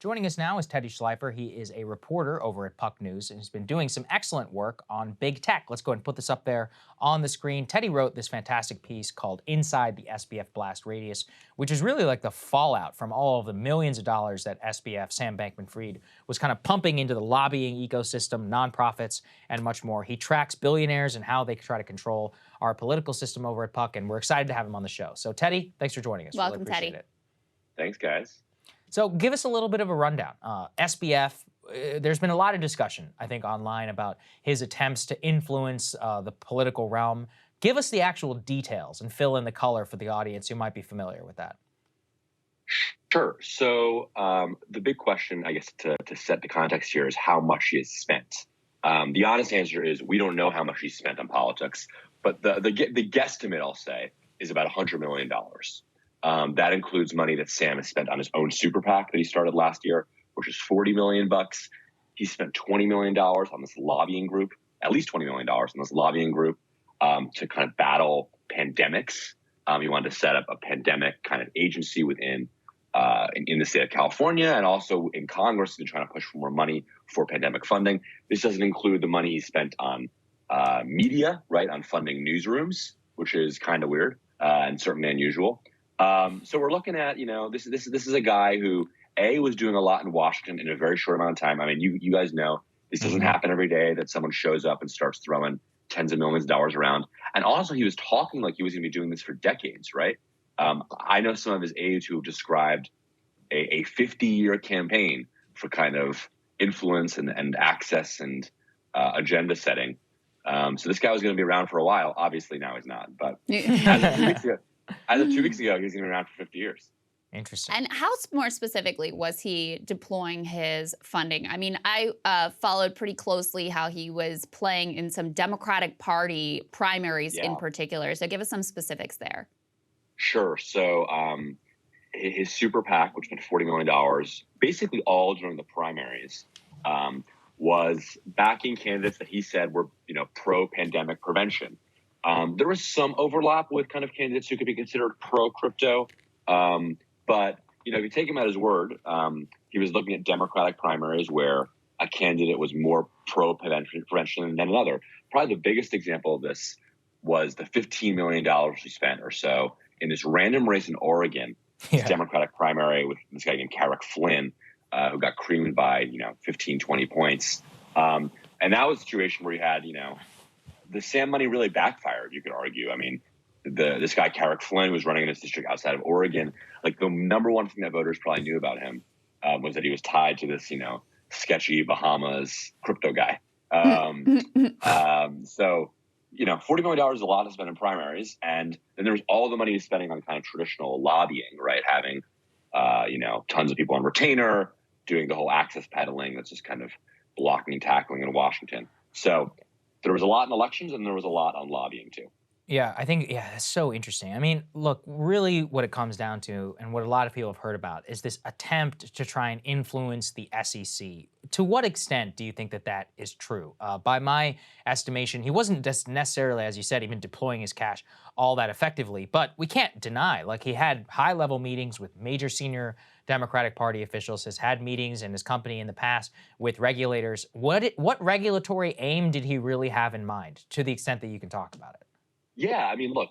Joining us now is Teddy Shleifer. He is a reporter over at Puck News and has been doing some excellent work on big tech. Let's go ahead and put this up there on the screen. Teddy wrote this fantastic piece called Inside the SBF Blast Radius, which is really like the fallout from all of the millions of dollars that SBF, Sam Bankman-Fried, was kind of pumping into the lobbying ecosystem, nonprofits, and much more. He tracks billionaires and how they try to control our political system over at Puck, and we're excited to have him on the show. So Teddy, thanks for joining us. Welcome, really appreciate Teddy. it. Thanks, guys. So give us a little bit of a rundown. SBF, there's been a lot of discussion, I think, online about his attempts to influence the political realm. Give us the actual details and fill in the color for the audience who might be familiar with that. Sure. So the big question, I guess, to set the context here is how much he has spent. The honest answer is we don't know how much he's spent on politics, but the guesstimate, I'll say, is about $100 million. That includes money that Sam has spent on his own super PAC that he started last year, which is $40 million. He spent $20 million on this lobbying group, at least $20 million on this lobbying group to kind of battle pandemics. He wanted to set up a pandemic kind of agency within in the state of California, and also in Congress. They're trying to push for more money for pandemic funding. This doesn't include the money he spent on media, right, on funding newsrooms, which is kind of weird and certainly unusual. So we're looking at, this is a guy who was doing a lot in Washington in a very short amount of time. I mean, you guys know this doesn't happen every day that someone shows up and starts throwing tens of millions of dollars around. And also he was talking like he was going to be doing this for decades, right? I know some of his aides who have described a 50-year campaign for kind of influence and access and agenda setting. So this guy was going to be around for a while. Obviously now he's not, but as of 2 weeks ago, he's been around for 50 years. Interesting. And how more specifically was he deploying his funding? I mean, I followed pretty closely how he was playing in some Democratic Party primaries in particular. So give us some specifics there. Sure. So his super PAC, which spent $40 million, basically all during the primaries, was backing candidates that he said were, pro-pandemic prevention. There was some overlap with kind of candidates who could be considered pro-crypto. But, if you take him at his word, he was looking at Democratic primaries where a candidate was more pro-prevention than another. Probably the biggest example of this was the $15 million he spent or so in this random race in Oregon, this Democratic primary with this guy named Carrick Flynn, who got creamed by, 15, 20 points. And that was a situation where you had, the Sam money really backfired, you could argue. I mean, this guy, Carrick Flynn, was running in his district outside of Oregon. Like, the number one thing that voters probably knew about him was that he was tied to this, sketchy Bahamas crypto guy. So, $40 million is a lot to spend in primaries. And then there was all the money he's spending on kind of traditional lobbying, right? Having, tons of people on retainer, doing the whole access peddling that's just kind of blocking and tackling in Washington. So there was a lot in elections and there was a lot on lobbying too. Yeah, I think, that's so interesting. I mean, look, really what it comes down to, and what a lot of people have heard about, is this attempt to try and influence the SEC. To what extent do you think that that is true? By my estimation, he wasn't just necessarily, as you said, even deploying his cash all that effectively, but we can't deny, like, he had high-level meetings with major senior Democratic Party officials, has had meetings in his company in the past with regulators. What regulatory aim did he really have in mind, to the extent that you can talk about it? Yeah, I mean, look,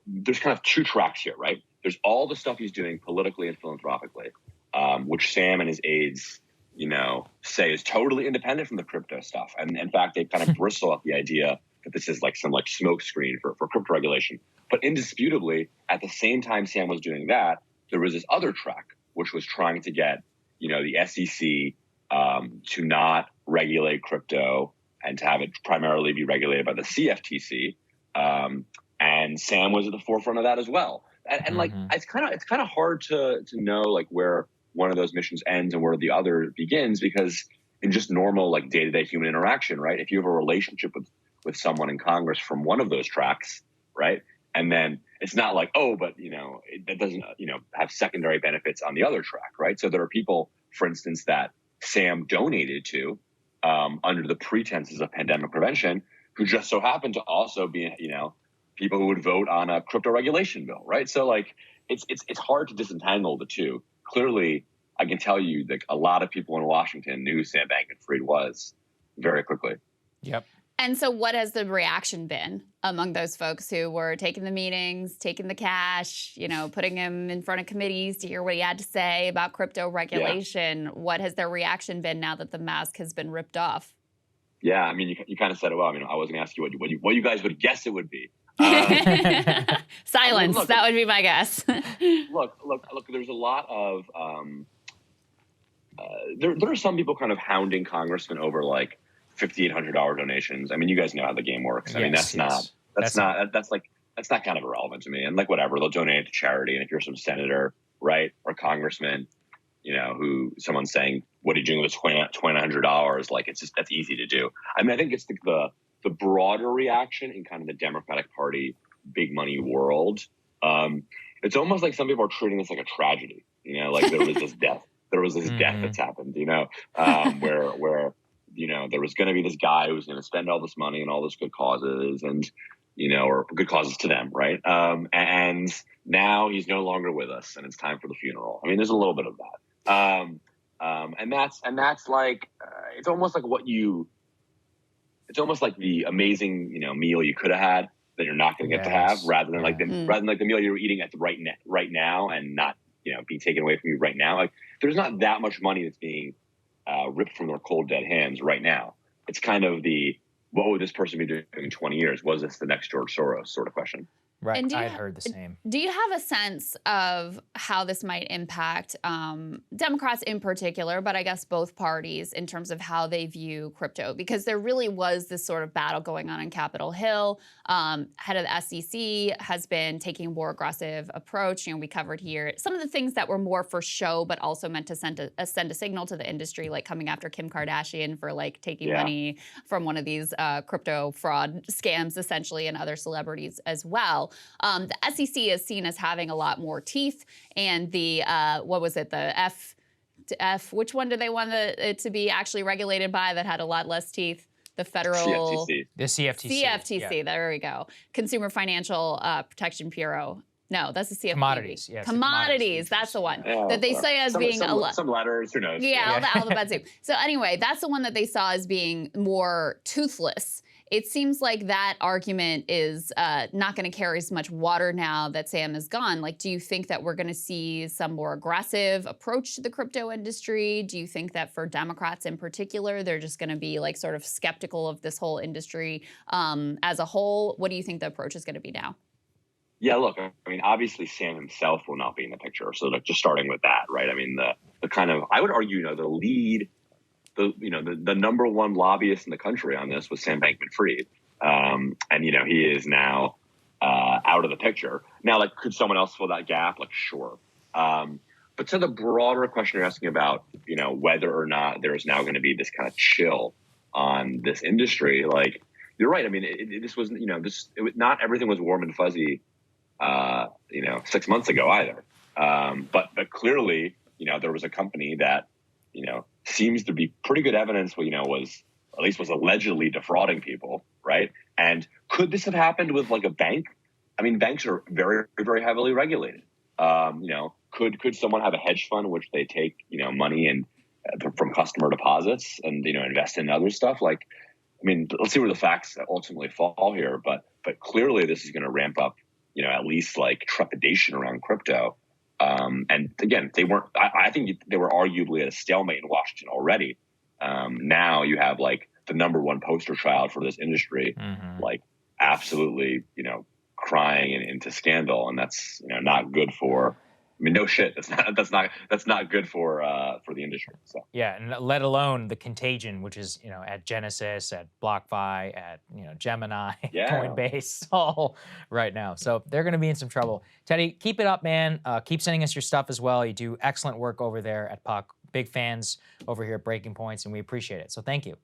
there's kind of two tracks here, right? There's all the stuff he's doing politically and philanthropically, which Sam and his aides, say is totally independent from the crypto stuff. And in fact, they kind of bristle at the idea that this is like some smoke screen for crypto regulation. But indisputably, at the same time Sam was doing that, there was this other track, which was trying to get, the SEC to not regulate crypto and to have it primarily be regulated by the CFTC. And Sam was at the forefront of that as well. And it's kind of hard to know where one of those missions ends and where the other begins, because in just normal day-to-day human interaction, right? If you have a relationship with someone in Congress from one of those tracks, right? And then it's not that doesn't, have secondary benefits on the other track, right? So there are people, for instance, that Sam donated to under the pretenses of pandemic prevention, who just so happen to also be, people who would vote on a crypto regulation bill, right? So it's hard to disentangle the two. Clearly, I can tell you that a lot of people in Washington knew Sam Bankman-Fried was very quickly. Yep. And so what has the reaction been among those folks who were taking the meetings, taking the cash, you know, putting him in front of committees to hear what he had to say about crypto regulation? Yeah. What has their reaction been now that the mask has been ripped off? Yeah, I mean, you kind of said it well. I mean, I was going to ask you what you guys would guess it would be. Silence. I mean, look, that would be my guess. look. There's a lot of there are some people kind of hounding congressmen over like $5,800 donations. I mean, you guys know how the game works. I mean, that's not kind of irrelevant to me. And like, whatever, they'll donate it to charity. And if you're some senator, right, or congressman, you know, who someone's saying, what are you doing with $2,900? Like, it's just, that's easy to do. I mean, I think it's the broader reaction in kind of the Democratic Party, big money world. It's almost like some people are treating this like a tragedy, you know, like there was this death. There was this death that's happened, you know, where you know, there was going to be this guy who was going to spend all this money and all this good causes and, you know, or good causes to them, right? And now he's no longer with us and it's time for the funeral. I mean, there's a little bit of that. And that's like, it's almost like it's almost like the amazing, you know, meal you could have had that you're not going to get to have rather than like the meal you're eating at the right now and not, you know, being taken away from you right now. Like, there's not that much money that's being ripped from their cold, dead hands right now. It's kind of what would this person be doing in 20 years? Was this the next George Soros sort of question? Right, I had heard the same. Do you have a sense of how this might impact Democrats in particular, but I guess both parties in terms of how they view crypto? Because there really was this sort of battle going on Capitol Hill. Head of the SEC has been taking a more aggressive approach. You know, we covered here some of the things that were more for show, but also meant to send a signal to the industry, like coming after Kim Kardashian for like taking money from one of these crypto fraud scams, essentially, and other celebrities as well. The SEC is seen as having a lot more teeth, and the what was it? The F. Which one do they want it to be actually regulated by that had a lot less teeth? The federal CFTC. The CFTC. CFTC. Yeah. There we go. Consumer Financial Protection Bureau. No, that's the CFPB. Commodities. Yes, commodities. That's the one that they say as being some letters. Who knows? Yeah, all the alphabet soup. So anyway, that's the one that they saw as being more toothless. It seems like that argument is not going to carry as much water now that Sam is gone. Like, do you think that we're going to see some more aggressive approach to the crypto industry? Do you think that for Democrats in particular, they're just going to be like sort of skeptical of this whole industry as a whole? What do you think the approach is going to be now? Yeah, look, I mean, obviously Sam himself will not be in the picture. So like, just starting with that, right? I mean, the kind of, I would argue, you know, the number one lobbyist in the country on this was Sam Bankman-Fried. And, you know, he is now out of the picture. Now, like, could someone else fill that gap? Like, sure. But to the broader question you're asking about, you know, whether or not there is now going to be this kind of chill on this industry, like, you're right. I mean, this was, you know, not everything was warm and fuzzy, you know, 6 months ago either. But clearly, you know, there was a company that, you know, seems to be pretty good evidence, you know, was allegedly defrauding people, right? And could this have happened with like a bank? I mean, banks are very, very heavily regulated. You know, could someone have a hedge fund which they take, you know, money and from customer deposits and, you know, invest in other stuff? Like, I mean, let's see where the facts ultimately fall here. But clearly, this is going to ramp up, you know, at least like trepidation around crypto. And again, I think they were arguably at a stalemate in Washington already. Now you have like the number one poster child for this industry, like absolutely, you know, crying into scandal. And that's, you know, not good for, I mean, no shit. That's not good for the industry. So yeah, and let alone the contagion, which is, you know, at Genesis, at BlockFi, at, you know, Gemini, Coinbase, all right now. So they're going to be in some trouble. Teddy, keep it up, man. Keep sending us your stuff as well. You do excellent work over there at Puck. Big fans over here at Breaking Points, and we appreciate it. So thank you.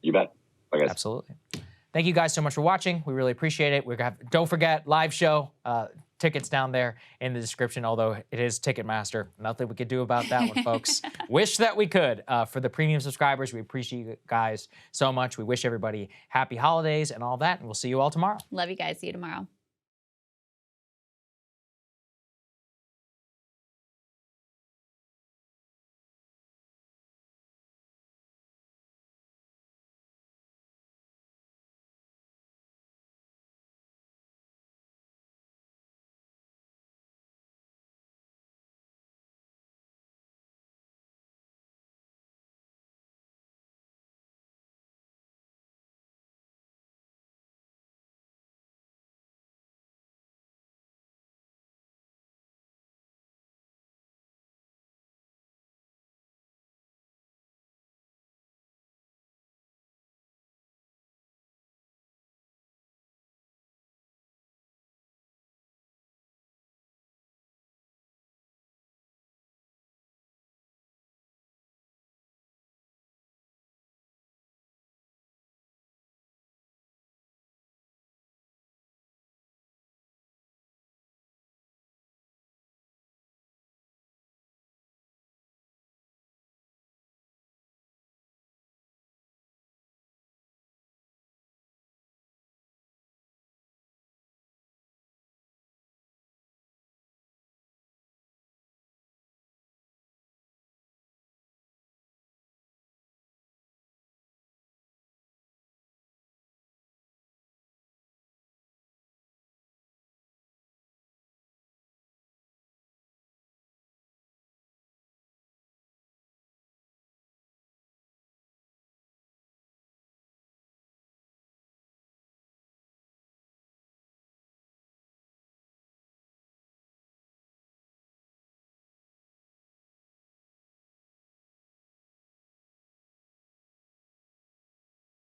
You bet. Bye, guys. Absolutely. Thank you guys so much for watching. We really appreciate it. Don't forget, live show. Tickets down there in the description, although it is Ticketmaster. Nothing we could do about that one, folks. Wish that we could. For the premium subscribers, we appreciate you guys so much. We wish everybody happy holidays and all that, and we'll see you all tomorrow. Love you guys. See you tomorrow.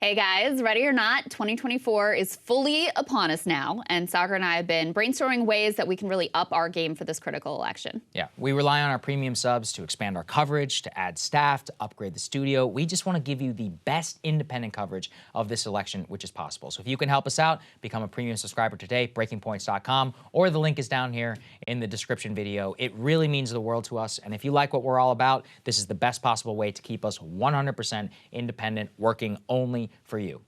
Hey guys, ready or not, 2024 is fully upon us now, and Saagar and I have been brainstorming ways that we can really up our game for this critical election. Yeah, we rely on our premium subs to expand our coverage, to add staff, to upgrade the studio. We just want to give you the best independent coverage of this election, which is possible. So if you can help us out, become a premium subscriber today, breakingpoints.com, or the link is down here in the description video. It really means the world to us, and if you like what we're all about, this is the best possible way to keep us 100% independent, working only for you.